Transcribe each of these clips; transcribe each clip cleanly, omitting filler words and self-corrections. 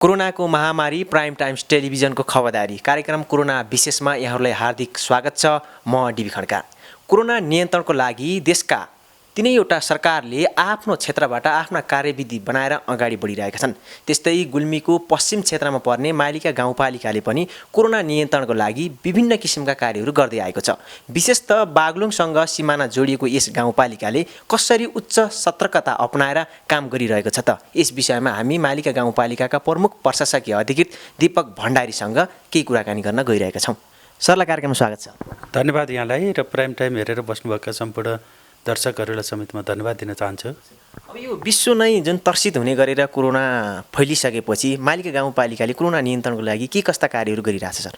कोरोनाको महामारी prime times टेलिभिजनको खबरदारी कार्यक्रम कोरोना विशेषमा यहाँहरूलाई हार्दिक स्वागत छ। म डिबी खड्का। कोरोना नियन्त्रणको लागि देशका तीनैवटा सरकारले आफ्नो क्षेत्रबाट आफ्ना कार्यविधि बनाएर अगाडि बढिरहेका छन्। त्यस्तै गुल्मीको पश्चिम क्षेत्रमा पर्ने माइलिका गाउँपालिकाले पनि कोरोना नियन्त्रणको लागि विभिन्न किसिमका कार्यहरू गर्दै आएको छ। विशेषतः बागलुङसँग सिमाना जोडिएको यस गाउँपालिकाले कसरी उच्च सतर्कता अपनाएर काम गरिरहेको छ त यस विषयमा हामी माइलिका गाउँपालिकाका प्रमुख प्रशासकीय अधिकृत दीपक भण्डारीसँग केही कुराकानी गर्न गइरहेका छौँ। सरलाई कार्यक्रममा स्वागत छ। धन्यवाद यहाँलाई र प्राइम टाइम हेरेर बस्नुभएका सम्पूर्ण दर्शकहरूलाई समेत म धन्यवाद दिन चाहन्छु। अब यो विश्व नै जुन तर्सित हुने गरेर कोरोना फैलिसकेपछि माइलिका गाउँपालिकाले कोरोना नियन्त्रणको लागि के कस्ता कार्यहरू गरिरहेछ सर?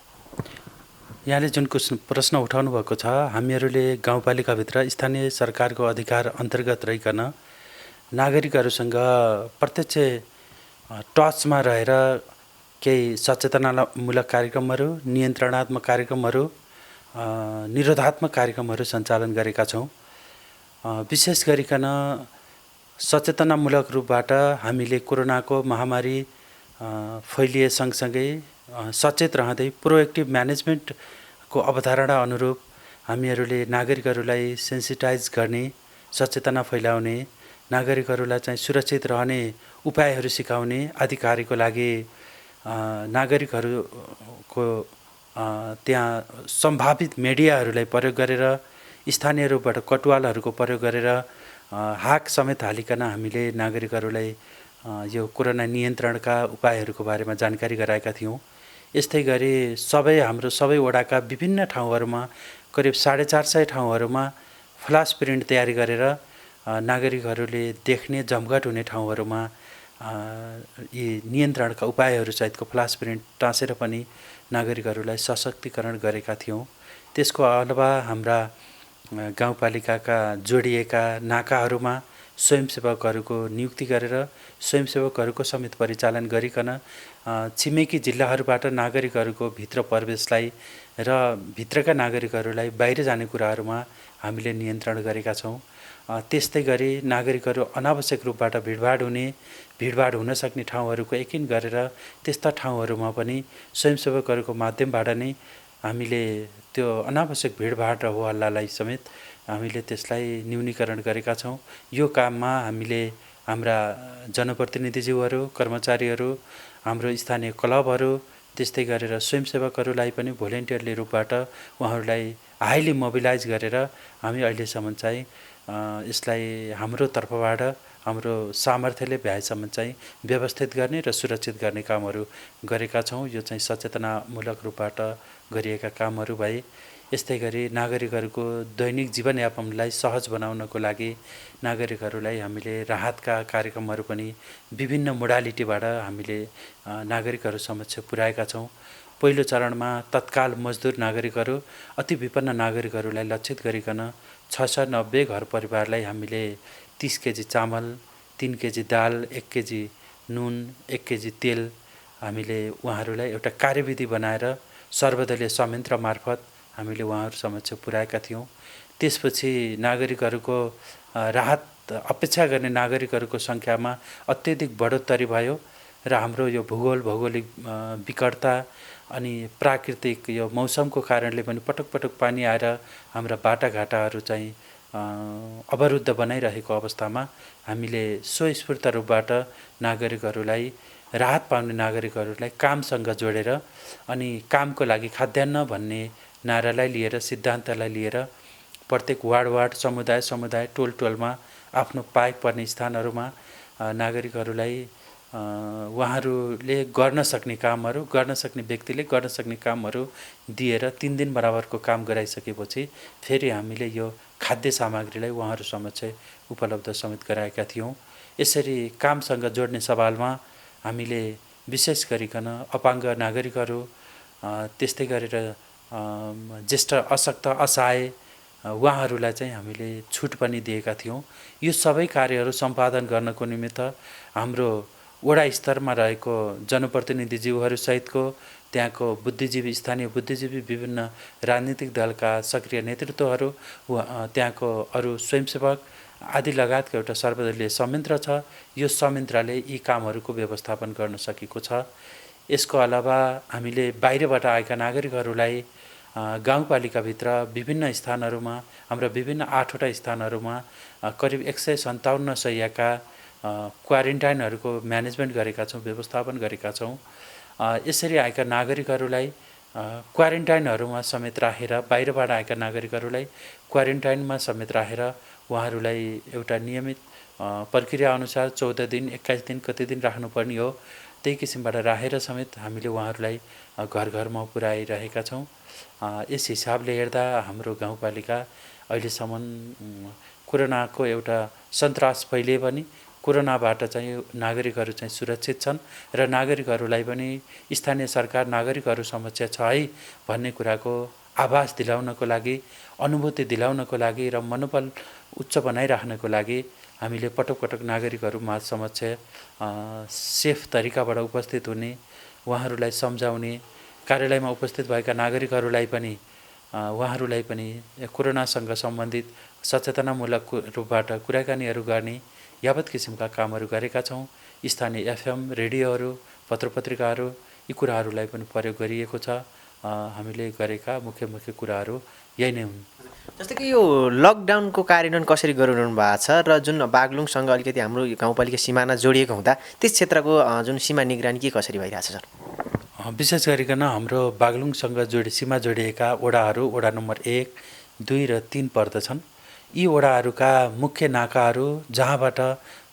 यहाँले जुन प्रश्न उठाउनु भएको छ, हामीहरूले गाउँपालिकाभित्र स्थानीय सरकारको अधिकार अन्तर्गत रहिकन नागरिकहरूसँग प्रत्यक्ष टचमा रहेर केही सचेतनामूलक कार्यक्रमहरू, नियन्त्रणात्मक कार्यक्रमहरू, निरोधात्मक कार्यक्रमहरू सञ्चालन गरेका छौँ। विशेष गरिकन सचेतनामूलक रूपबाट हामीले कोरोनाको महामारी फैलिए सँगसँगै सचेत रहँदै प्रोएक्टिभ म्यानेजमेन्टको अवधारणा अनुरूप हामीहरूले नागरिकहरूलाई सेन्सिटाइज गर्ने, सचेतना फैलाउने, नागरिकहरूलाई चाहिँ सुरक्षित रहने उपायहरू सिकाउने आदि कार्यको लागि नागरिकहरूको त्यहाँ सम्भावित मिडियाहरूलाई प्रयोग गरेर, स्थानीय रूपबाट कटुवालहरूको प्रयोग गरेर हाक समेत हालिकन हामीले नागरिकहरूलाई यो कोरोना नियन्त्रणका उपायहरूको बारेमा जानकारी गराएका थियौँ। यस्तै गरी हाम्रो सबै वडाका विभिन्न ठाउँहरूमा करिब 450 ठाउँहरूमा फ्ल्यास प्रिन्ट तयारी गरेर नागरिकहरूले देख्ने जमघट हुने ठाउँहरूमा यी नियन्त्रणका उपायहरू सहितको फ्ल्यास प्रिन्ट टाँसेर पनि नागरिकहरूलाई सशक्तिकरण गरेका थियौँ। त्यसको अलावा हाम्रा गाउँपालिकाका जोडिएका नाकाहरूमा स्वयंसेवकहरूको नियुक्ति गरेर स्वयंसेवकहरूको समेत परिचालन गरिकन छिमेकी जिल्लाहरूबाट नागरिकहरूको भित्र प्रवेशलाई र भित्रका नागरिकहरूलाई बाहिर जाने कुराहरूमा हामीले नियन्त्रण गरेका छौँ। त्यस्तै गरी नागरिकहरू अनावश्यक रूपबाट भिडभाड हुन सक्ने ठाउँहरूको यकिन गरेर त्यस्ता ठाउँहरूमा पनि स्वयंसेवकहरूको माध्यमबाट नै हामीले त्यो अनावश्यक भिडभाड र हो हल्लालाई समेत हामीले त्यसलाई न्यूनीकरण गरेका छौँ। यो काममा हामीले हाम्रा जनप्रतिनिधिज्यूहरू, कर्मचारीहरू, हाम्रो स्थानीय क्लबहरू, त्यस्तै गरेर स्वयंसेवकहरूलाई पनि भोलिन्टियरले रूपबाट उहाँहरूलाई हाइली मोबिलाइज गरेर हामी अहिलेसम्म चाहिँ यसलाई हाम्रो तर्फबाट हाम्रो सामर्थ्यले भ्याएसम्म चाहिँ व्यवस्थित गर्ने र सुरक्षित गर्ने कामहरू गरेका छौँ। यो चाहिँ सचेतनामूलक रूपबाट गरिएका कामहरू भए। यस्तै गरी नागरिकहरूको दैनिक जीवनयापनलाई सहज बनाउनको लागि नागरिकहरूलाई हामीले राहतका कार्यक्रमहरू पनि विभिन्न मोडालिटीबाट हामीले नागरिकहरू समक्ष पुर्याएका छौँ। पहिलो चरणमा तत्काल मजदुर नागरिकहरू, अति विपन्न नागरिकहरूलाई लक्षित गरिकन 690 घर परिवारलाई हामीले 30 केजी चामल, 3 केजी दाल, 1 केजी नुन, 1 केजी तेल हामीले उहाँहरूलाई एउटा कार्यविधि बनाएर सर्वदलीय संयन्त्र मार्फत हामीले उहाँहरू समक्ष पुर्याएका थियौँ। त्यसपछि नागरिकहरूको राहत अपेक्षा गर्ने नागरिकहरूको सङ्ख्यामा अत्यधिक बढोत्तरी भयो र हाम्रो यो भौगोलिक विकटता अनि प्राकृतिक यो मौसमको कारणले पनि पटक पानी आएर हाम्रा बाटाघाटाहरू चाहिँ अवरुद्ध बनाइरहेको अवस्थामा हामीले स्वस्फूर्त रूपबाट नागरिकहरूलाई राहत पाउने नागरिकहरूलाई कामसँग जोडेर अनि कामको लागि खाद्यान्न भन्ने नारालाई लिएर, सिद्धान्तलाई लिएर प्रत्येक वार्ड, समुदाय, टोलमा आफ्नो पाएक पर्ने स्थानहरूमा नागरिकहरूलाई उहाँहरूले गर्न सक्ने कामहरू, गर्न सक्ने व्यक्तिले गर्न सक्ने कामहरू दिएर 3 दिन बराबरको काम गराइसकेपछि फेरि हामीले यो खाद्य सामग्रीलाई उहाँहरू समक्ष उपलब्ध समेत गराएका थियौँ। यसरी कामसँग जोड्ने सवालमा हामीले विशेष गरिकन अपाङ्ग नागरिकहरू, त्यस्तै गरेर ज्येष्ठ अशक्त असहाय उहाँहरूलाई चाहिँ हामीले छुट पनि दिएका थियौँ। यो सबै कार्यहरू सम्पादन गर्नको निमित्त हाम्रो वडा स्तरमा रहेको जनप्रतिनिधिज्यूहरू सहितको त्यहाँको बुद्धिजीवी, स्थानीय बुद्धिजीवी, विभिन्न राजनीतिक दलका सक्रिय नेतृत्वहरू, त्यहाँको अरू स्वयंसेवक आदि लगायतको एउटा सर्वदलीय संयन्त्र छ। यो संयन्त्रले यी कामहरूको व्यवस्थापन गर्न सकेको छ। यसको अलावा हामीले बाहिरबाट आएका नागरिकहरूलाई गाउँपालिकाभित्र विभिन्न स्थानहरूमा, हाम्रा विभिन्न 8वटा स्थानहरूमा करिब 157 शय्याका क्वारेन्टाइनहरूको म्यानेजमेन्ट गरेका छौँ, व्यवस्थापन गरेका छौँ। यसरी आएका नागरिकहरूलाई क्वारेन्टाइनहरूमा समेत राखेर, बाहिरबाट आएका नागरिकहरूलाई क्वारेन्टाइनमा समेत राखेर उहाँहरूलाई एउटा नियमित प्रक्रियाअनुसार 14 दिन, 21 दिन, कति दिन राख्नुपर्ने हो त्यही किसिमबाट राखेर समेत हामीले उहाँहरूलाई घर घरमा पुर्याइरहेका छौँ। यस हिसाबले हेर्दा हाम्रो गाउँपालिका अहिलेसम्म कोरोनाको एउटा सन्तास फैलिए पनि कोरोनाबाट चाहिँ नागरिकहरू चाहिँ सुरक्षित छन् र नागरिकहरूलाई पनि स्थानीय सरकार नागरिकहरू समक्ष छ है भन्ने कुराको आभास दिलाउनको लागि, अनुभूति दिलाउनको लागि र मनोबल उच्च बनाइराख्नको लागि हामीले पटक पटक नागरिकहरू माझ समक्ष सेफ तरिकाबाट उपस्थित हुने, उहाँहरूलाई सम्झाउने, कार्यालयमा उपस्थित भएका नागरिकहरूलाई पनि उहाँहरूलाई पनि कोरोनासँग सम्बन्धित सचेतनामूलक रूपबाट कुराकानीहरू गर्ने यावत किसिमका कामहरू गरेका छौँ। स्थानीय एफएम, रेडियोहरू, पत्रपत्रिकाहरू यी कुराहरूलाई पनि प्रयोग गरिएको छ। हामीले गरेका मुख्य कुराहरू यही नै हुन्। जस्तै कि यो लकडाउनको कार्यान्वयन कसरी गरिरहनु भएको छ र जुन बागलुङसँग अलिकति हाम्रो गाउँपालिका सिमाना जोडिएको हुँदा त्यस क्षेत्रको जुन सीमा निगरानी के कसरी भइरहेछ सर? विशेष गरिकन हाम्रो बागलुङसँग सीमा जोडिएका वडाहरू वडा नम्बर 1, 2 र 3 पर्दछन्। यी वडाहरूका मुख्य नाकाहरू जहाँबाट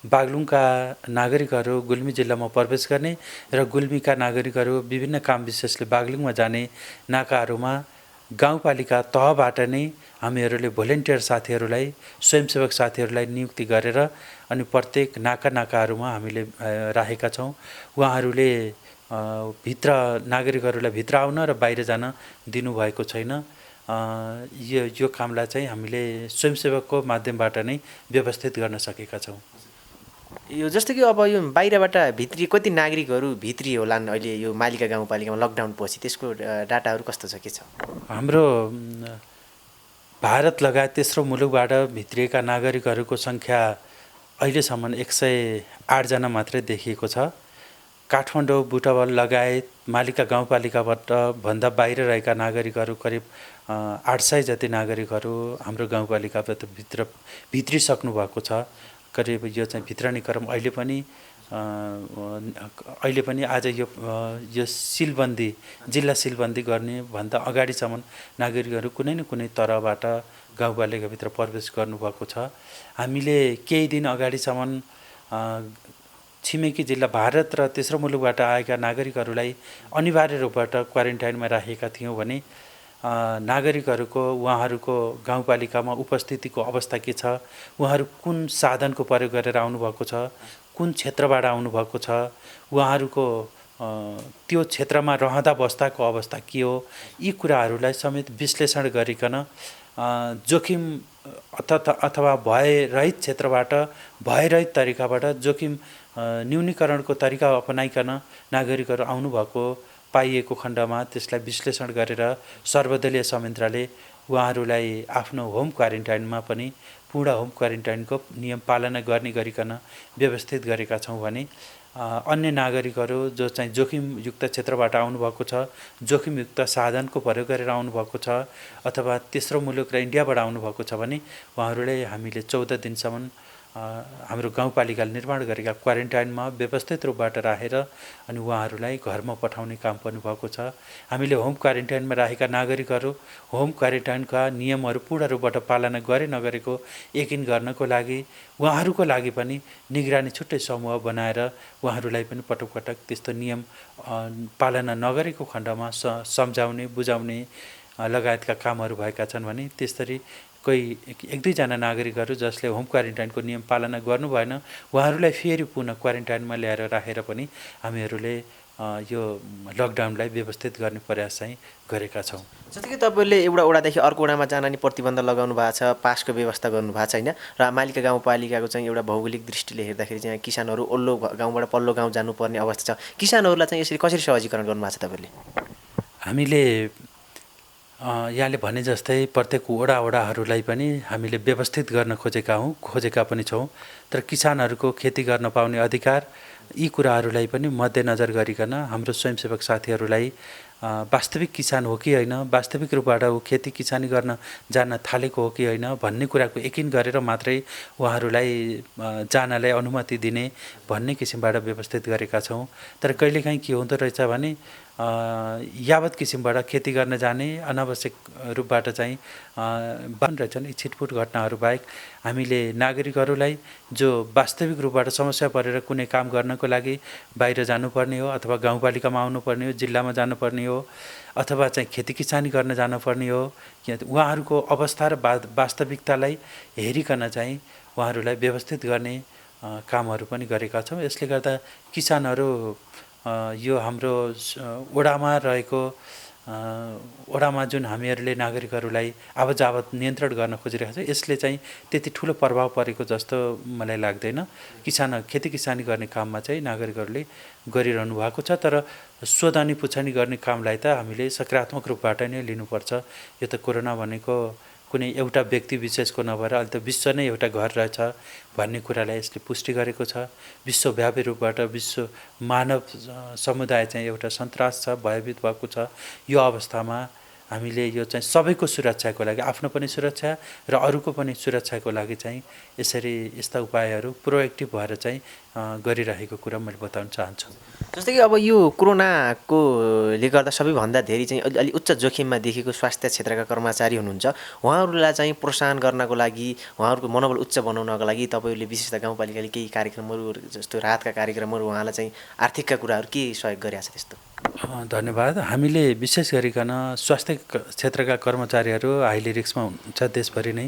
बागलुङका नागरिकहरू गुल्मी जिल्लामा प्रवेश गर्ने र गुल्मीका नागरिकहरू विभिन्न काम विशेषले बागलुङमा जाने नाकाहरूमा गाउँपालिका तहबाट नै हामीहरूले भोलिन्टियर साथीहरूलाई, स्वयंसेवक साथीहरूलाई नियुक्ति गरेर अनि प्रत्येक नाकाहरूमा हामीले राखेका छौँ। उहाँहरूले भित्र नागरिकहरूलाई भित्र आउन र बाहिर जान दिनुभएको छैन। यो कामलाई चाहिँ हामीले स्वयंसेवकको माध्यमबाट नै व्यवस्थित गर्न सकेका छौँ। यो जस्तो कि अब यो बाहिरबाट भित्री कति नागरिकहरू भित्री होलान् अहिले यो मालिका गाउँपालिकामा लकडाउन पछि, त्यसको डाटाहरू कस्तो छ, के छ? हाम्रो भारत लगायत तेस्रो मुलुकबाट भित्रिएका नागरिकहरूको सङ्ख्या अहिलेसम्म 108 जना मात्रै देखिएको छ। काठमाडौँ, बुटवल लगायत मालिका गाउँपालिकाबाट भन्दा बाहिर रहेका नागरिकहरू करिब 800 जति नागरिकहरू हाम्रो गाउँपालिकाबाट भित्रिसक्नु भएको छ। करिब यो चाहिँ भित्रने क्रम अहिले पनि आज यो सिलबन्दी, जिल्ला सिलबन्दी गर्ने भन्दा अगाडिसम्म नागरिकहरू कुनै न कुनै तरहबाट गाउँपालिकाभित्र प्रवेश गर्नुभएको छ। हामीले केही दिन अगाडिसम्म छिमेकी जिल्ला भारत र तेस्रो मुलुकबाट आएका नागरिकहरूलाई अनिवार्य रूपबाट क्वारेन्टाइनमा राखेका थियौँ भने नागरिकहरूको उहाँहरूको गाउँपालिकामा उपस्थितिको अवस्था के छ, उहाँहरू कुन साधनको प्रयोग गरेर आउनुभएको छ, कुन क्षेत्रबाट आउनुभएको छ, उहाँहरूको त्यो क्षेत्रमा रहँदा बस्दाको अवस्था के हो, यी कुराहरूलाई समेत विश्लेषण गरिकन जोखिम अथवा भयरहित क्षेत्रबाट भयरहित तरिकाबाट जोखिम न्यूनीकरणको तरिका अपनाइकन नागरिकहरू आउनुभएको पाइएको खण्डमा त्यसलाई विश्लेषण गरेर सर्वदलीय संयन्त्रले उहाँहरूलाई आफ्नो होम क्वारेन्टाइनमा पनि पूर्ण होम क्वारेन्टाइनको नियम पालना गर्ने गरिकन व्यवस्थित गरेका छौँ भने अन्य नागरिकहरू जो चाहिँ जोखिमयुक्त क्षेत्रबाट आउनुभएको छ, जोखिमयुक्त साधनको प्रयोग गरेर आउनुभएको छ अथवा तेस्रो मुलुक र इन्डियाबाट आउनुभएको छ भने उहाँहरूले हामीले 14 दिनसम्म हाम्रो गाउँपालिकाले निर्माण गरेका क्वारेन्टाइनमा व्यवस्थित रूपबाट राखेर अनि उहाँहरूलाई घरमा पठाउने काम पनि भएको छ। हामीले होम क्वारेन्टाइनमा राखेका नागरिकहरू होम क्वारेन्टाइनका नियमहरू पूर्ण रूपबाट पालना गरे नगरेको यकिन गर्नको लागि उहाँहरूको लागि पनि निगरानी छुट्टै समूह बनाएर उहाँहरूलाई पनि पटक पटक त्यस्तो नियम पालना नगरेको खण्डमा सम्झाउने, बुझाउने लगायतका कामहरू भएका छन् भने त्यसरी कोही 1-2 जना नागरिकहरू जसले होम क्वारेन्टाइनको नियम पालना गर्नु भएन उहाँहरूलाई फेरि पुनः क्वारेन्टाइनमा ल्याएर राखेर पनि हामीहरूले यो लकडाउनलाई व्यवस्थित गर्ने प्रयास चाहिँ गरेका छौँ। जस्तै कि तपाईँले एउटा वडादेखि अर्को वडामा जान नि प्रतिबन्ध लगाउनु भएको छ, पासको व्यवस्था गर्नु भएको छैन र मालिका गाउँपालिकाको चाहिँ एउटा भौगोलिक दृष्टिले हेर्दाखेरि चाहिँ किसानहरू ओल्लो गाउँबाट पल्लो गाउँ जानुपर्ने अवस्था छ। किसानहरूलाई चाहिँ यसरी कसरी सहजीकरण गर्नु भएको छ तपाईँले? हामीले यहाँले भने जस्तै प्रत्येक वडाहरूलाई पनि हामीले व्यवस्थित गर्न खोजेका पनि छौँ। तर किसानहरूको खेती गर्न पाउने अधिकार यी कुराहरूलाई पनि मध्यनजर गरिकन हाम्रो स्वयंसेवक साथीहरूलाई वास्तविक किसान हो कि होइन, वास्तविक रूपबाट ऊ खेती किसानी गर्न जान थालेको हो कि होइन भन्ने कुराको यकिन गरेर मात्रै उहाँहरूलाई जानलाई अनुमति दिने भन्ने किसिमबाट व्यवस्थित गरेका छौँ। तर कहिलेकाहीँ के हुँदो रहेछ भने यावत किसिमबाट खेती गर्न जाने अनावश्यक रूपबाट चाहिँ बन रहेछन्। यी छिटपुट घटनाहरू बाहेक हामीले नागरिकहरूलाई जो वास्तविक रूपबाट समस्या परेर कुनै काम गर्नको लागि बाहिर जानुपर्ने हो अथवा गाउँपालिकामा आउनुपर्ने हो, जिल्लामा जानुपर्ने हो अथवा चाहिँ खेती किसानी गर्न जानुपर्ने हो, उहाँहरूको अवस्था र वास्तविकतालाई हेरिकन चाहिँ उहाँहरूलाई व्यवस्थित गर्ने कामहरू पनि गरेका छौँ। यसले गर्दा किसानहरू यो हाम्रो वडामा रहेको वडामा जुन हामीहरूले नागरिकहरूलाई आवतजावत नियन्त्रण गर्न खोजिरहेको छ यसले चाहिँ त्यति ठुलो प्रभाव परेको जस्तो मलाई लाग्दैन। खेती किसानी गर्ने काममा चाहिँ नागरिकहरूले गरिरहनु भएको छ। तर सोधनी पुछनी गर्ने कामलाई त हामीले सकारात्मक रूपबाट नै लिनुपर्छ। यो त कोरोना भनेको कुनै एउटा व्यक्ति विशेषको नभएर अहिले त विश्व नै एउटा घर रहेछ भन्ने कुरालाई यसले पुष्टि गरेको छ। विश्वव्यापी रूपबाट विश्व मानव समुदाय चाहिँ एउटा सन्तास छ, भयभीत भएको छ। यो अवस्थामा हामीले यो चाहिँ सबैको सुरक्षाको लागि, आफ्नो पनि सुरक्षा र अरूको पनि सुरक्षाको लागि चाहिँ यसरी यस्ता उपायहरू प्रोएक्टिभ भएर चाहिँ गरिरहेको कुरा मैले बताउन चाहन्छु। जस्तै कि अब यो कोरोनाले गर्दा सबैभन्दा धेरै चाहिँ अलि उच्च जोखिममा देखेको स्वास्थ्य क्षेत्रका कर्मचारी हुनुहुन्छ, उहाँहरूलाई चाहिँ प्रोत्साहन गर्नको लागि, उहाँहरूको मनोबल उच्च बनाउनको लागि तपाईँहरूले विशेष त गाउँपालिकाले केही कार्यक्रमहरू जस्तो राहतका कार्यक्रमहरू उहाँलाई चाहिँ आर्थिकका कुराहरू के सहयोग गरिरहेको छ त्यस्तो? धन्यवाद। हामीले विशेष गरिकन स्वास्थ्य क्षेत्रका कर्मचारीहरू हाइली रिस्कमा हुनुहुन्छ देशभरि नै।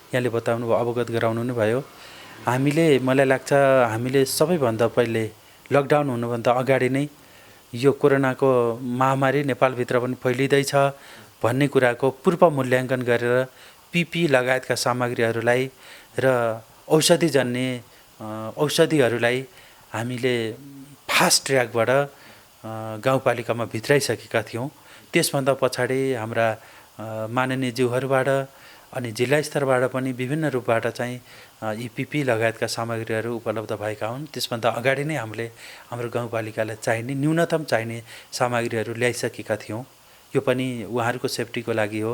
यहाँले बताउनु भयो, अवगत गराउनु नै भयो। मलाई लाग्छ हामीले सबैभन्दा पहिले लकडाउन हुनुभन्दा अगाडि नै यो कोरोनाको महामारी नेपालभित्र पनि फैलिँदैछ भन्ने कुराको पूर्व मूल्याङ्कन गरेर पिपी लगायतका सामग्रीहरूलाई र औषधिहरूलाई हामीले फास्ट ट्र्याकबाट गाउँपालिकामा भित्राइसकेका थियौँ। त्यसभन्दा पछाडि हाम्रा माननीय ज्यूहरूबाट अनि जिल्ला स्तरबाट पनि विभिन्न रूपबाट चाहिँ यी पिपी लगायतका सामग्रीहरू उपलब्ध भएका हुन्। त्यसभन्दा अगाडि नै हामीले हाम्रो गाउँपालिकालाई चाहिने न्यूनतम चाहिने सामग्रीहरू ल्याइसकेका थियौँ। यो पनि उहाँहरूको सेफ्टीको लागि हो।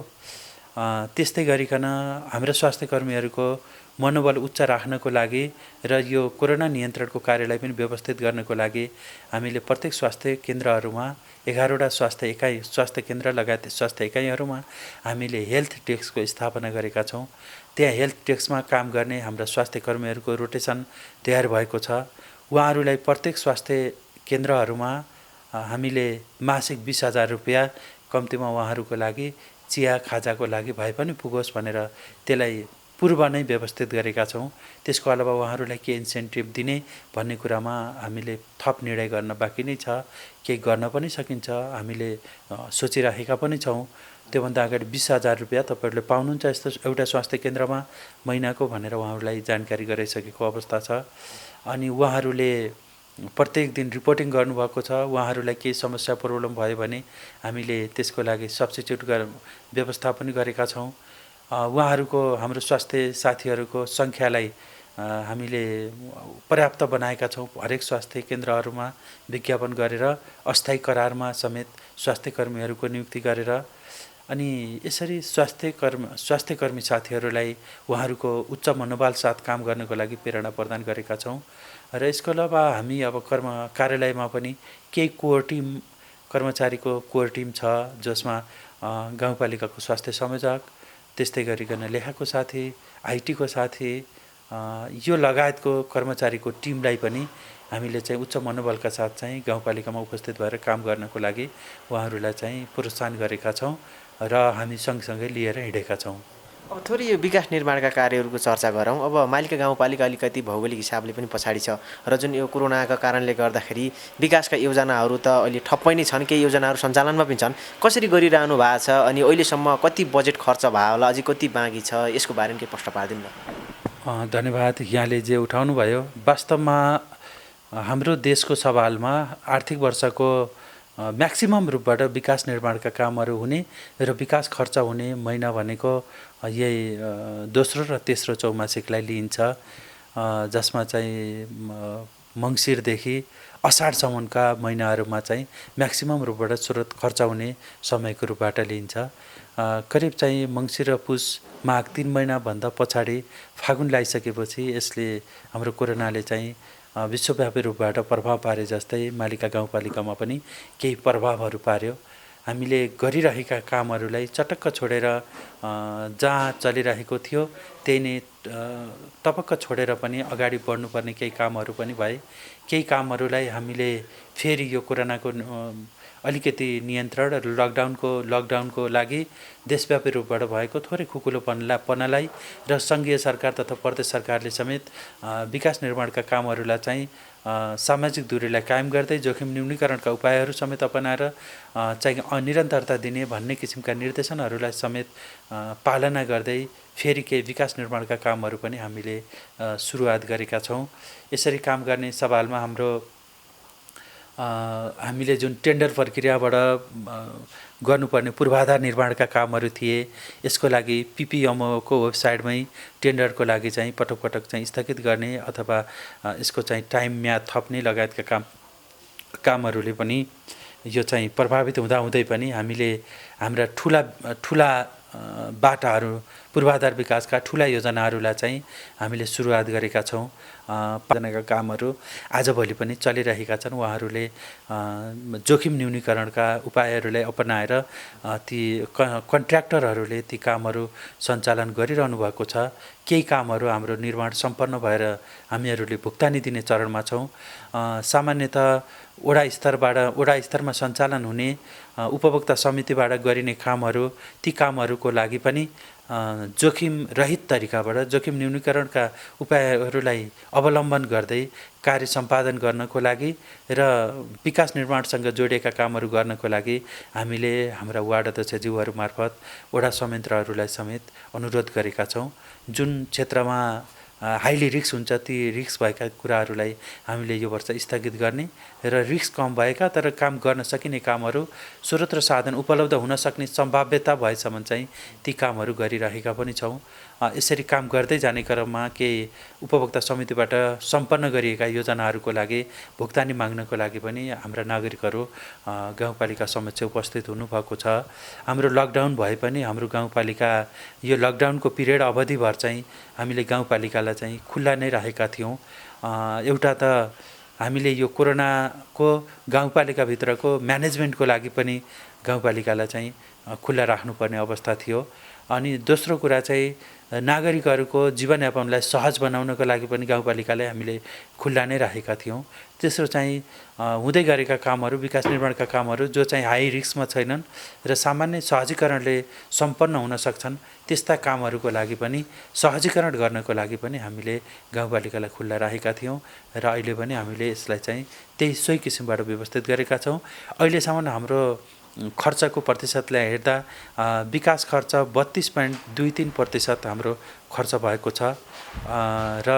त्यस्तै गरिकन हाम्रो स्वास्थ्य कर्मीहरूको मनोबल उच्च राख्नको लागि र यो कोरोना नियन्त्रणको कार्यलाई पनि व्यवस्थित गर्नको लागि हामीले प्रत्येक स्वास्थ्य केन्द्रहरूमा 11वटा स्वास्थ्य केन्द्र लगायत स्वास्थ्य इकाइहरूमा हामीले हेल्थ डेस्कको स्थापना गरेका छौँ। त्यहाँ हेल्थ डेस्कमा काम गर्ने हाम्रा स्वास्थ्य कर्मीहरूको रोटेसन तयार भएको छ। उहाँहरूलाई प्रत्येक स्वास्थ्य केन्द्रहरूमा हामीले मासिक 20,000 रुपियाँ कम्तीमा उहाँहरूको लागि चिया खाजाको लागि भए पनि पुगोस् भनेर त्यसलाई पूर्व नै व्यवस्थित गरेका छौँ। त्यसको अलावा उहाँहरूलाई के इन्सेन्टिभ दिने भन्ने कुरामा हामीले थप निर्णय गर्न बाँकी नै छ। केही गर्न पनि सकिन्छ, हामीले सोचिराखेका पनि छौँ। त्योभन्दा अगाडि 20,000 रुपियाँ तपाईँहरूले पाउनुहुन्छ यस्तो एउटा स्वास्थ्य केन्द्रमा महिनाको भनेर उहाँहरूलाई जानकारी गराइसकेको अवस्था छ। अनि उहाँहरूले प्रत्येक दिन रिपोर्टिङ गर्नुभएको छ। उहाँहरूलाई केही समस्या प्रब्लम भयो भने हामीले त्यसको लागि सब्स्टिट्युट व्यवस्था पनि गरेका छौँ। उहाँहरूको हाम्रो स्वास्थ्य साथीहरूको सङ्ख्यालाई हामीले पर्याप्त बनाएका छौँ। हरेक स्वास्थ्य केन्द्रहरूमा विज्ञापन गरेर अस्थायी करारमा समेत स्वास्थ्य कर्मीहरूको नियुक्ति गरेर अनि यसरी स्वास्थ्य कर्मी साथीहरूलाई उहाँहरूको उच्च मनोबल साथ काम गर्नको लागि प्रेरणा प्रदान गरेका छौँ। र यसको अलावा हामी अब कार्यालयमा पनि केही कोर टिम कर्मचारीको कोर टिम छ जसमा गाउँपालिकाको स्वास्थ्य संयोजक, त्यस्तै गरिकन लेखाको साथी, आइटीको साथी, यो लगायतको कर्मचारीको टिमलाई पनि हामीले चाहिँ उच्च मनोबलका साथ चाहिँ गाउँपालिकामा उपस्थित भएर काम गर्नको लागि उहाँहरूलाई चाहिँ प्रोत्साहन गरेका छौँ र हामी सँगसँगै लिएर हिँडेका छौँ। अब थोरै यो विकास निर्माणका कार्यहरूको चर्चा गरौँ। अब माइलका गाउँपालिका अलिकति भौगोलिक हिसाबले पनि पछाडि छ र जुन यो कोरोनाका कारणले गर्दाखेरि विकासका योजनाहरू त अहिले ठप्पै नै छन्, केही योजनाहरू सञ्चालनमा पनि छन्। कसरी गरिरहनु भएको छ अनि अहिलेसम्म कति बजेट खर्च भयो होला, अझै कति बाँकी छ, यसको बारेमा केही प्रश्न पारिदिनु न। धन्यवाद। यहाँले जे उठाउनु भयो वास्तवमा हाम्रो देशको सवालमा आर्थिक वर्षको म्याक्सिमम रूपबाट विकास निर्माणका कामहरू हुने र विकास खर्च हुने महिना भनेको यही दोस्रो र तेस्रो चौमासिकलाई लिइन्छ, जसमा चाहिँ मङ्सिरदेखि असाढसम्मका महिनाहरूमा चाहिँ म्याक्सिमम रूपबाट स्रोत खर्च हुने समयको रूपबाट लिइन्छ। करिब चाहिँ मङ्सिर र पुस माघ 3 महिनाभन्दा पछाडि फागुन लगाइसकेपछि यसले हाम्रो कोरोनाले चाहिँ विश्वव्यापी रूपबाट प्रभाव पारे जस्तै मालिका गाउँपालिकामा पनि केही प्रभावहरू पार्यो। हामीले गरिरहेका कामहरूलाई चटक्क छोडेर जहाँ चलिरहेको थियो त्यही नै टपक्क छोडेर पनि अगाडि बढ्नुपर्ने केही कामहरू पनि भए। केही कामहरूलाई हामीले फेरि यो कोरोनाको अलिकति नियन्त्रण र लकडाउनको लागि देशव्यापी रूपबाट भएको थोरै खुकुलोपनालाई र सङ्घीय सरकार तथा प्रदेश सरकारले समेत विकास निर्माणका कामहरूलाई चाहिँ सामाजिक दूरीलाई कायम गर्दै जोखिम न्यूनीकरणका उपायहरू समेत अपनाएर चाहिँ निरन्तरता दिने भन्ने किसिमका निर्देशनहरूलाई समेत पालना गर्दै फेरि केही विकास निर्माणका कामहरू पनि हामीले सुरुवात गरेका छौँ। यसरी काम गर्ने सवालमा हामीले जुन टेन्डर प्रक्रियाबाट गर्नुपर्ने पूर्वाधार निर्माणका कामहरू थिए, यसको लागि पिपिएमओको वेबसाइटमै टेन्डरको लागि चाहिँ पटक पटक चाहिँ स्थगित गर्ने अथवा यसको चाहिँ टाइम म्याद थप्ने लगायतका कामहरूले पनि यो चाहिँ प्रभावित हुँदाहुँदै पनि हामीले हाम्रा ठुला बाटाहरू पूर्वाधार विकासका ठुला योजनाहरूलाई चाहिँ हामीले सुरुवात गरेका छौँ। पालनाका कामहरू आजभोलि पनि चलिरहेका छन्। उहाँहरूले जोखिम न्यूनीकरणका उपायहरूलाई अपनाएर ती कन्ट्र्याक्टरहरूले ती कामहरू सञ्चालन गरिरहनु भएको छ। केही कामहरू हाम्रो निर्माण सम्पन्न भएर हामीहरूले भुक्तानी दिने चरणमा छौँ। सामान्यतः वडा स्तरमा सञ्चालन हुने उपभोक्ता समितिबाट गरिने कामहरू, ती कामहरूको लागि पनि जोखिम रहित तरिकाबाट जोखिम न्यूनीकरणका उपायहरूलाई अवलम्बन गर्दै कार्य सम्पादन गर्नको लागि र विकास निर्माणसँग जोडिएका कामहरू गर्नको लागि हामीले हाम्रा वार्ड अध्यक्षज्यूहरू मार्फत वडा संयन्त्रहरूलाई समेत अनुरोध गरेका छौँ। जुन क्षेत्रमा हाइली रिस्क हुन्छ ती रिस्क भएका कुराहरूलाई हामीले यो वर्ष स्थगित गर्ने र रिस्क कम भएका तर काम गर्न सकिने कामहरू स्रोत र साधन उपलब्ध हुन सक्ने सम्भाव्यता भएसम्म चाहिँ ती कामहरू गरिरहेका पनि छौँ। यसरी काम गर्दै जाने क्रममा केही उपभोक्ता समितिबाट सम्पन्न गरिएका योजनाहरूको लागि भुक्तानी माग्नको लागि पनि हाम्रा नागरिकहरू गाउँपालिका समक्ष उपस्थित हुनुभएको छ। हाम्रो लकडाउन भए पनि हाम्रो गाउँपालिका यो लकडाउनको पिरियड अवधिभर चाहिँ हामीले गाउँपालिकालाई चाहिँ खुल्ला नै राखेका थियौँ। एउटा त हामीले यो कोरोनाको गाउँपालिकाभित्रको म्यानेजमेन्टको लागि पनि गाउँपालिकालाई चाहिँ खुल्ला राख्नुपर्ने अवस्था थियो। अनि दोस्रो कुरा चाहिँ नागरिकहरूको जीवनयापनलाई सहज बनाउनको लागि पनि गाउँपालिकालाई हामीले खुल्ला नै राखेका थियौँ। तेस्रो चाहिँ हुँदै गरेका कामहरू विकास निर्माणका कामहरू जो चाहिँ हाई रिस्कमा छैनन् र सामान्य सहजीकरणले सम्पन्न हुन सक्छन् त्यस्ता कामहरूको लागि पनि सहजीकरण गर्नको लागि पनि हामीले गाउँपालिकालाई खुल्ला राखेका थियौँ र अहिले पनि हामीले यसलाई चाहिँ सोही किसिमबाट व्यवस्थित गरेका छौँ। अहिलेसम्म हाम्रो खर्चको प्रतिशतलाई हेर्दा विकास खर्च 32.23% हाम्रो खर्च भएको छ र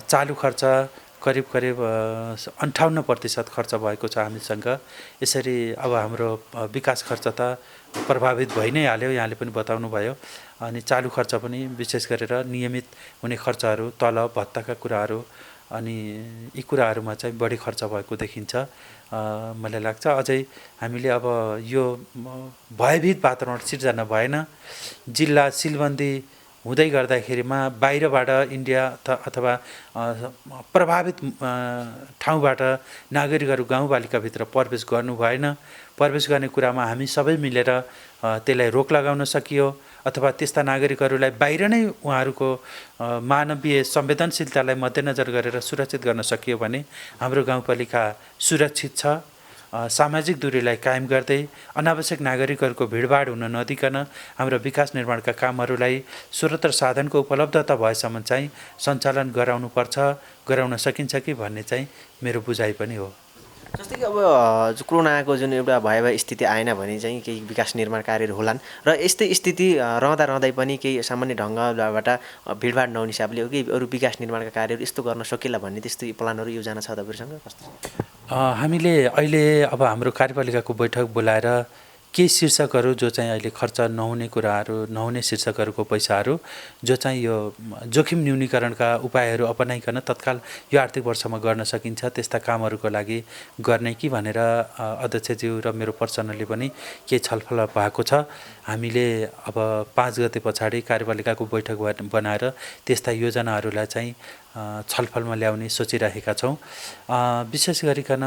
चालु खर्च करिब 58% खर्च भएको छ हामीसँग। यसरी अब हाम्रो विकास खर्च त प्रभावित भइ नै हाल्यो, यहाँले पनि बताउनु भयो। अनि चालु खर्च पनि विशेष गरेर नियमित हुने खर्चहरू, तलब भत्ताका कुराहरू अनि यी कुराहरूमा चाहिँ बढी खर्च भएको देखिन्छ। मलाई लाग्छ अझै हामीले अब यो भयभीत वातावरण सिर्जना भएन। जिल्ला सिलबन्दी हुँदै गर्दाखेरिमा बाहिरबाट इन्डिया अथवा प्रभावित ठाउँबाट नागरिकहरू गाउँपालिकाभित्र प्रवेश गर्नु भएन। प्रवेश गर्ने कुरामा हामी सबै मिलेर त्यसलाई रोक लगाउन सकियो अथवा त्यस्ता नागरिकहरूलाई बाहिर नै उहाँहरूको मानवीय संवेदनशीलतालाई मध्यनजर गरेर सुरक्षित गर्न सकियो भने हाम्रो गाउँपालिका सुरक्षित छ। सामाजिक दूरीलाई कायम गर्दै अनावश्यक नागरिकहरूको भिडभाड हुन नदिकन हाम्रो विकास निर्माणका कामहरूलाई स्रोत र साधनको उपलब्धता भएसम्म चाहिँ सञ्चालन गराउनु सकिन्छ कि भन्ने चाहिँ मेरो बुझाइ पनि हो। जस्तै कि अब कोरोनाको जुन एउटा भयावह स्थिति आएन भने चाहिँ केही विकास निर्माण कार्यहरू होलान् र यस्तै स्थिति रहँदै पनि केही सामान्य ढङ्गबाट भिडभाड नहुने हिसाबले हो कि अरू विकास निर्माणका कार्यहरू यस्तो गर्न सकिएला भन्ने त्यस्तो प्लानहरू योजना छ तपाईँहरूसँग कस्तो छ? हामीले अहिले अब हाम्रो कार्यपालिकाको बैठक बोलाएर केही शीर्षकहरू जो चाहिँ अहिले खर्च नहुने कुराहरू नहुने शीर्षकहरूको पैसाहरू जो चाहिँ यो जोखिम न्यूनीकरणका उपायहरू अपनाइकन तत्काल यो आर्थिक वर्षमा गर्न सकिन्छ त्यस्ता कामहरूको लागि गर्ने कि भनेर अध्यक्षज्यू र मेरो पर्सनली पनि केही छलफल भएको छ। हामीले अब 5 गते पछाडि कार्यपालिकाको बैठक बनाएर त्यस्ता योजनाहरूलाई चाहिँ छलफलमा ल्याउने सोचिरहेका छौँ। विशेष गरिकन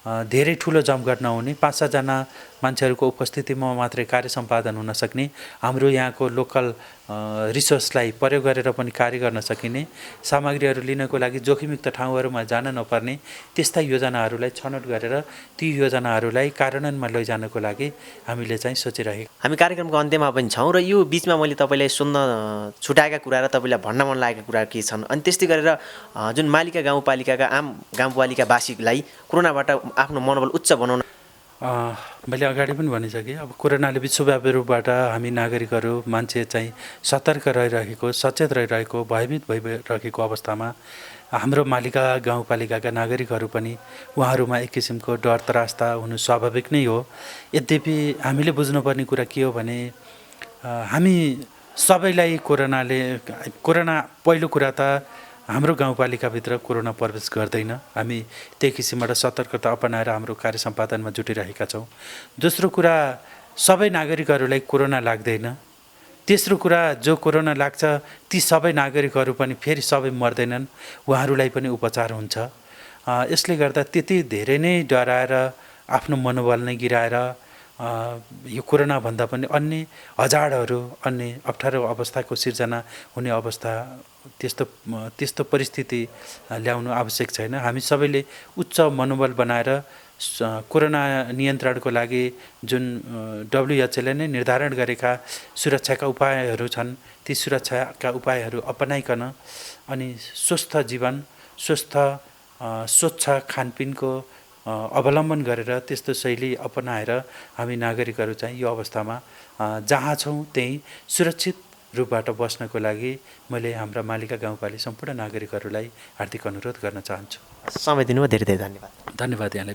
धेरै ठुलो जमघट नहुने 5-7 जना मान्छेहरूको उपस्थितिमा मात्रै कार्य सम्पादन हुन सक्ने हाम्रो यहाँको लोकल रिसोर्सलाई प्रयोग गरेर पनि कार्य गर्न सकिने सामग्रीहरू लिनको लागि जोखिमयुक्त ठाउँहरूमा जान नपर्ने त्यस्ता योजनाहरूलाई छनौट गरेर ती योजनाहरूलाई कार्यान्वयनमा लैजानको लागि हामीले चाहिँ सोचिरहेका। हामी कार्यक्रमको अन्त्यमा पनि छौँ र यो बिचमा मैले तपाईँलाई सुन्न छुटाएका कुरा र तपाईँलाई भन्न मन लागेका कुरा के छन् अनि त्यस्तै गरेर जुन मालिका गाउँपालिकाका आम गाउँपालिकावासीलाई कोरोनाबाट आफ्नो मनोबल उच्च बनाउन मैले अगाडि पनि भनिसकेँ अब कोरोनाले विश्वव्यापी रूपबाट हामी नागरिकहरू मान्छे चाहिँ सतर्क रहिरहेको सचेत रहिरहेको भयभीत भइरहेको अवस्थामा हाम्रो मालिका गाउँपालिकाका नागरिकहरू पनि उहाँहरूमा एक किसिमको डर त्रासता हुनु स्वाभाविक नै हो। यद्यपि हामीले बुझ्नुपर्ने कुरा के हो भने हामी सबैलाई कोरोना पहिलो कुरा त हाम्रो गाउँपालिकाभित्र कोरोना प्रवेश गर्दैन। हामी त्यही किसिमबाट सतर्कता अपनाएर हाम्रो कार्य सम्पादनमा जुटिरहेका छौँ। दोस्रो कुरा सबै नागरिकहरूलाई कोरोना लाग्दैन। तेस्रो कुरा जो कोरोना लाग्छ ती सबै नागरिकहरू पनि फेरि सबै मर्दैनन्, उहाँहरूलाई पनि उपचार हुन्छ। यसले गर्दा त्यति धेरै नै डराएर आफ्नो मनोबल नै गिराएर यो कोरोनाभन्दा पनि अन्य हजारहरू अन्य अप्ठ्यारो अवस्थाको सिर्जना हुने अवस्था त्यस्तो परिस्थिति ल्याउनु आवश्यक छैन। हामी सबैले उच्च मनोबल बनाएर कोरोना नियन्त्रणको लागि जुन WHO ले नै निर्धारण गरेका सुरक्षाका उपायहरू छन् ती सुरक्षाका उपायहरू अपनाइकन अनि स्वस्थ जीवन स्वच्छ खानपिनको अवलम्बन गरेर त्यस्तो शैली अपनाएर हामी नागरिकहरू चाहिँ यो अवस्थामा जहाँ छौँ त्यही सुरक्षित रूपबाट बस्नको लागि मैले हाम्रा मालिका गाउँपालिका सम्पूर्ण नागरिकहरूलाई हार्दिक अनुरोध गर्न चाहन्छु। समय दिनुभयो धेरै धेरै धन्यवाद। धन्यवाद यहाँलाई।